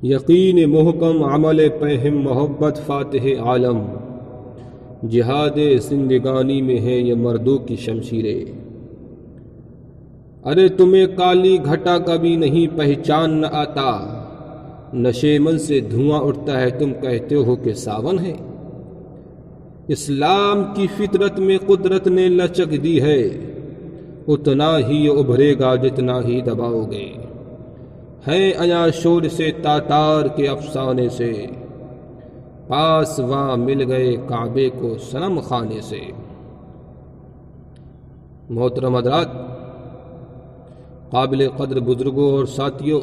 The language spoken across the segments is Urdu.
یقین محکم عمل پہم محبت فاتح عالم، جہاد زندگانی میں ہے یہ مردوں کی شمشیریں۔ ارے تمہیں کالی گھٹا کبھی نہیں پہچان نہ آتا، نشے من سے دھواں اٹھتا ہے تم کہتے ہو کہ ساون ہے۔ اسلام کی فطرت میں قدرت نے لچک دی ہے، اتنا ہی ابھرے گا جتنا ہی دباؤ گے۔ ہے ایا شور سے تاتار کے افسانے سے، پاس وہاں مل گئے کعبے کو صنم خانے سے۔ محترم حضرات، قابل قدر بزرگوں اور ساتھیوں،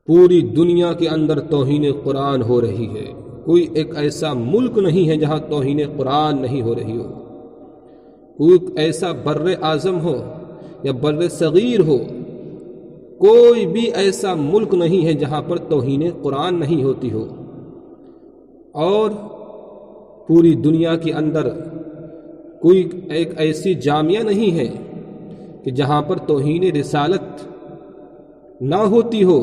پوری دنیا کے اندر توہین قرآن ہو رہی ہے۔ کوئی ایک ایسا ملک نہیں ہے جہاں توہین قرآن نہیں ہو رہی ہو، کوئی ایسا بر اعظم ہو یا بر صغیر ہو، کوئی بھی ایسا ملک نہیں ہے جہاں پر توہین قرآن نہیں ہوتی ہو۔ اور پوری دنیا کے اندر کوئی ایک ایسی جامعہ نہیں ہے کہ جہاں پر توہین رسالت نہ ہوتی ہو۔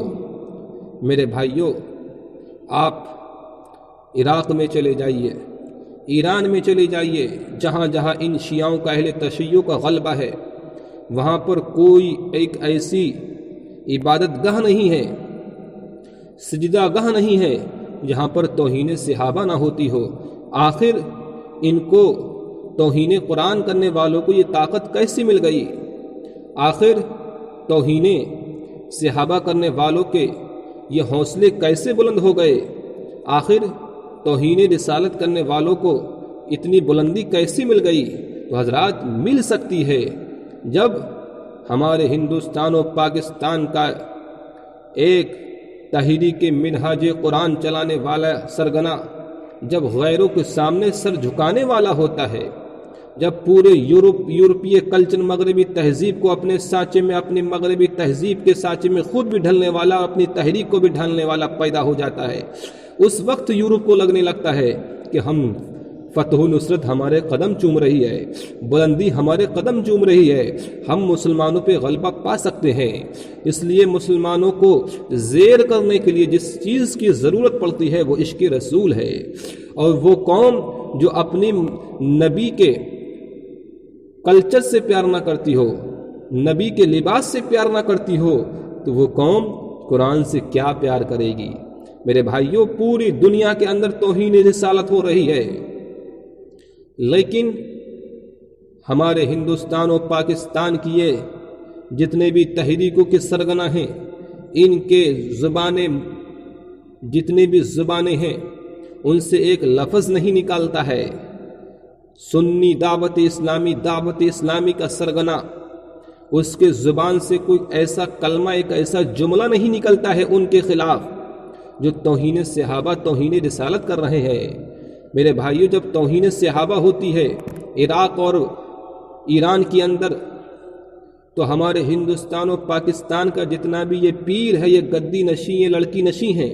میرے بھائیوں، آپ عراق میں چلے جائیے، ایران میں چلے جائیے، جہاں جہاں ان شیعوں کا اہل تشیع کا غلبہ ہے، وہاں پر کوئی ایک ایسی عبادت گاہ نہیں ہے، سجدہ گاہ نہیں ہے جہاں پر توہین صحابہ نہ ہوتی ہو۔ آخر ان کو توہین قرآن کرنے والوں کو یہ طاقت کیسے مل گئی؟ آخر توہین صحابہ کرنے والوں کے یہ حوصلے کیسے بلند ہو گئے؟ آخر توہین رسالت کرنے والوں کو اتنی بلندی کیسے مل گئی؟ تو حضرات، مل سکتی ہے جب ہمارے ہندوستان و پاکستان کا ایک تحریک منہاج قرآن چلانے والا سرگنا جب غیروں کے سامنے سر جھکانے والا ہوتا ہے، جب پورے یورپی کلچر مغربی تہذیب کو اپنے سانچے میں، اپنی مغربی تہذیب کے سانچے میں خود بھی ڈھلنے والا، اپنی تحریک کو بھی ڈھالنے والا پیدا ہو جاتا ہے، اس وقت یورپ کو لگنے لگتا ہے کہ ہم فتح و نصرت ہمارے قدم چوم رہی ہے، بلندی ہمارے قدم چوم رہی ہے، ہم مسلمانوں پہ غلبہ پا سکتے ہیں۔ اس لیے مسلمانوں کو زیر کرنے کے لیے جس چیز کی ضرورت پڑتی ہے وہ عشق رسول ہے۔ اور وہ قوم جو اپنی نبی کے کلچر سے پیار نہ کرتی ہو، نبی کے لباس سے پیار نہ کرتی ہو، تو وہ قوم قرآن سے کیا پیار کرے گی؟ میرے بھائیوں، پوری دنیا کے اندر توہین رسالت ہو رہی ہے، لیکن ہمارے ہندوستان و پاکستان کی یہ جتنے بھی تحریکوں کے سرگنا ہیں، ان کے زبانیں، جتنے بھی زبانیں ہیں، ان سے ایک لفظ نہیں نکالتا ہے۔ سنی دعوت اسلامی کا سرگنا، اس کے زبان سے کوئی ایسا کلمہ، ایک ایسا جملہ نہیں نکلتا ہے ان کے خلاف جو توہین صحابہ، توہین رسالت کر رہے ہیں۔ میرے بھائیوں، جب توہین صحابہ ہوتی ہے عراق اور ایران کے اندر، تو ہمارے ہندوستان و پاکستان کا جتنا بھی یہ پیر ہے، یہ گدی نشیں، یہ لڑکی نشیں ہیں،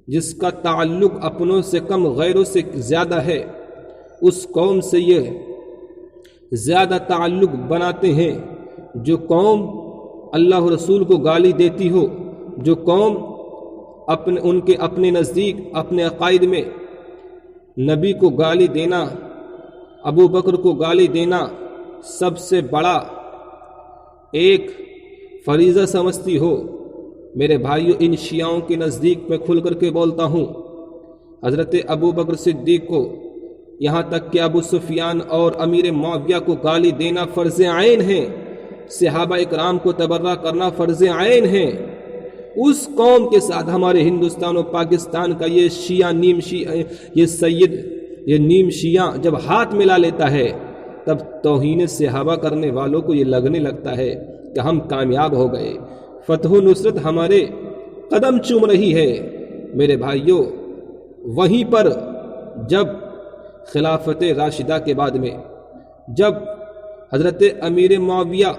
جس کا تعلق اپنوں سے کم غیروں سے زیادہ ہے، اس قوم سے یہ زیادہ تعلق بناتے ہیں۔ جو قوم اللہ رسول کو گالی دیتی ہو، جو قوم اپنے نزدیک، اپنے عقائد میں نبی کو گالی دینا، ابو بکر کو گالی دینا سب سے بڑا ایک فریضہ سمجھتی ہو، میرے بھائیوں، ان شیعوں کے نزدیک میں کھل کر کے بولتا ہوں، حضرت ابو بکر صدیق کو، یہاں تک کہ ابو سفیان اور امیر معاویہ کو گالی دینا فرض عین ہے، صحابہ اکرام کو تبرہ کرنا فرض عین ہے۔ اس قوم کے ساتھ ہمارے ہندوستان و پاکستان کا یہ شیعہ، نیم شیعہ، یہ سید، یہ نیم شیعہ جب ہاتھ ملا لیتا ہے، تب توہین صحابہ کرنے والوں کو یہ لگنے لگتا ہے کہ ہم کامیاب ہو گئے، فتح و نصرت ہمارے قدم چوم رہی ہے۔ میرے بھائیوں، وہیں پر جب خلافت راشدہ کے بعد میں، جب حضرت امیر معاویہ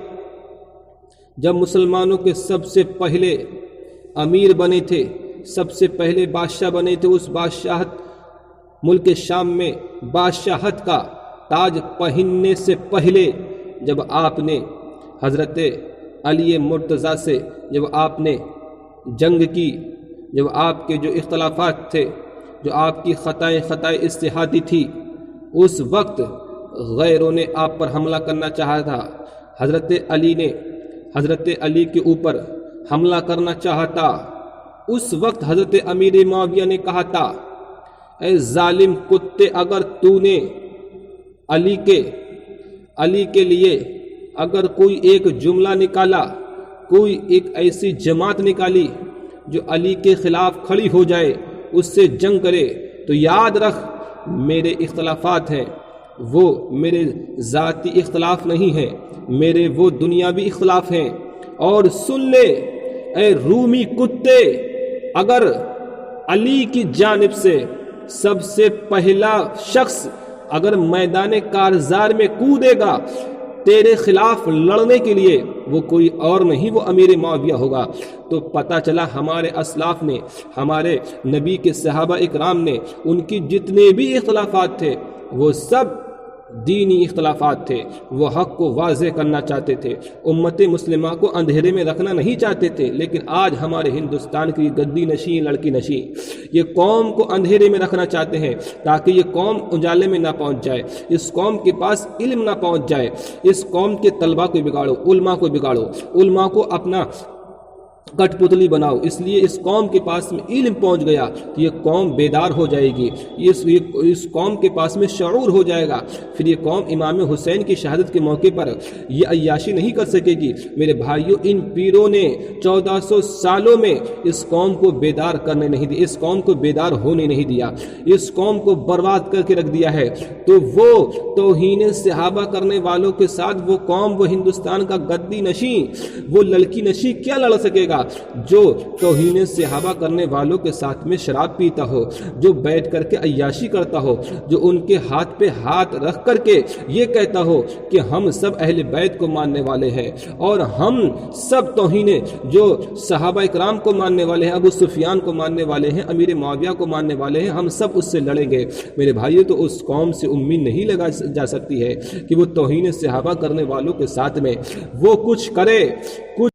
جب مسلمانوں کے سب سے پہلے امیر بنے تھے، سب سے پہلے بادشاہ بنے تھے، اس بادشاہت، ملک شام میں بادشاہت کا تاج پہننے سے پہلے جب آپ نے حضرت علی مرتضیٰ سے جب آپ نے جنگ کی، جب آپ کے جو اختلافات تھے، جو آپ کی خطائیں اجتہادی تھی، اس وقت غیروں نے آپ پر حملہ کرنا چاہا تھا، حضرت علی کے اوپر حملہ کرنا چاہتا، اس وقت حضرت امیر معاویہ نے کہا تھا اے ظالم کتے، اگر تو نے علی کے لیے اگر کوئی ایک جملہ نکالا، کوئی ایک ایسی جماعت نکالی جو علی کے خلاف کھڑی ہو جائے، اس سے جنگ کرے، تو یاد رکھ میرے اختلافات ہیں وہ میرے ذاتی اختلاف نہیں ہیں، میرے وہ دنیاوی اختلاف ہیں۔ اور سن لے اے رومی کتے، اگر علی کی جانب سے سب سے پہلا شخص اگر میدان کارزار میں کودے گا تیرے خلاف لڑنے کے لیے، وہ کوئی اور نہیں، وہ امیر معاویہ ہوگا۔ تو پتہ چلا ہمارے اسلاف نے، ہمارے نبی کے صحابہ اکرام نے، ان کی جتنے بھی اختلافات تھے وہ سب دینی اختلافات تھے، وہ حق کو واضح کرنا چاہتے تھے، امت مسلمہ کو اندھیرے میں رکھنا نہیں چاہتے تھے۔ لیکن آج ہمارے ہندوستان کی گدی نشین، لڑکی نشین، یہ قوم کو اندھیرے میں رکھنا چاہتے ہیں تاکہ یہ قوم اجالے میں نہ پہنچ جائے، اس قوم کے پاس علم نہ پہنچ جائے، اس قوم کے طلبہ کو بگاڑو، علماء کو بگاڑو، علماء کو اپنا کٹ پتلی بناؤ۔ اس لیے اس قوم کے پاس میں علم پہنچ گیا تو یہ قوم بیدار ہو جائے گی، اس قوم کے پاس میں شعور ہو جائے گا، پھر یہ قوم امام حسین کی شہادت کے موقع پر یہ عیاشی نہیں کر سکے گی۔ میرے بھائیوں، ان پیروں نے 1400 سالوں میں اس قوم کو بیدار کرنے نہیں دیا، اس قوم کو بیدار ہونے نہیں دیا، اس قوم کو برباد کر کے رکھ دیا ہے۔ تو وہ توہین صحابہ کرنے والوں کے ساتھ وہ قوم، وہ ہندوستان کا گدی نشین، وہ لڑکی نشین کیا لڑ سکے گا جو توہین صحابہ کرنے والوں کے ساتھ میں شراب پیتا ہو، جو بیٹھ کر کے عیاشی کرتا ہو، جو ان کے ہاتھ پہ ہاتھ رکھ کر کے یہ کہتا ہو کہ ہم سب اہل بیت کو ماننے والے ہیں اور ہم سب توہین جو صحابہ اکرام کو ماننے والے ہیں، ابو سفیان کو ماننے والے ہیں، امیر معاویہ کو ماننے والے ہیں، ہم سب اس سے لڑیں گے۔ میرے بھائیو، تو اس قوم سے امید نہیں لگا جا سکتی ہے کہ وہ توہین صحابہ کرنے والوں کے ساتھ میں وہ کچھ کرے، کچھ